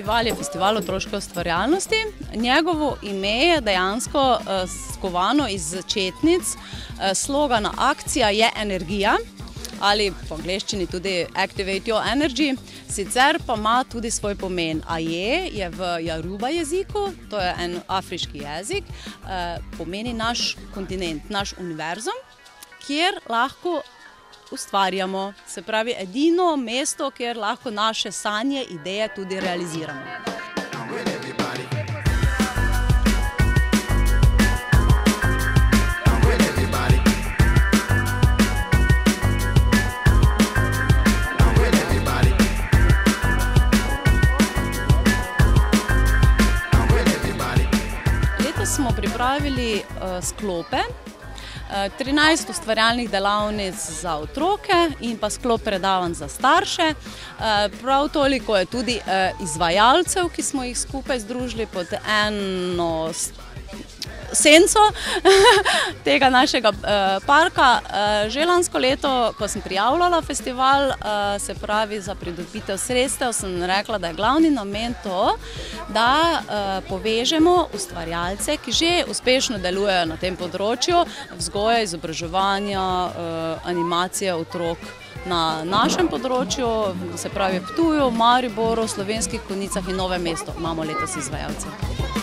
festival je festival otroške ustvarjalnosti. Njegovo ime je dejansko skovano iz začetnic slogana Akcija je energija, ali po angleščini tudi Activate your energy, sicer pa ima tudi svoj pomen. Aje je v Jaruba jeziku, to je en afriški jezik, pomeni naš kontinent, naš univerzum, kjer lahko ustvarjamo, se pravi edino mesto, kjer lahko naše sanje, ideje tudi realiziramo. Letos smo pripravili sklope, 13 ustvarjalnih delavnic za otroke in pa sklop predavanj za starše. Prav toliko je tudi izvajalcev, ki smo jih skupaj združili pod eno senco tega našega parka. Že lansko leto, ko sem prijavljala festival, se pravi za pridobitev sredstev, sem rekla, da je glavni namen to, da povežemo ustvarjalce, ki že uspešno delujejo na tem področju, vzgoje, izobraževanja, animacije otrok na našem področju, se pravi v Ptuju, Mariboru, Slovenskih Konjicah in Novem mestu imamo letos izvajalce.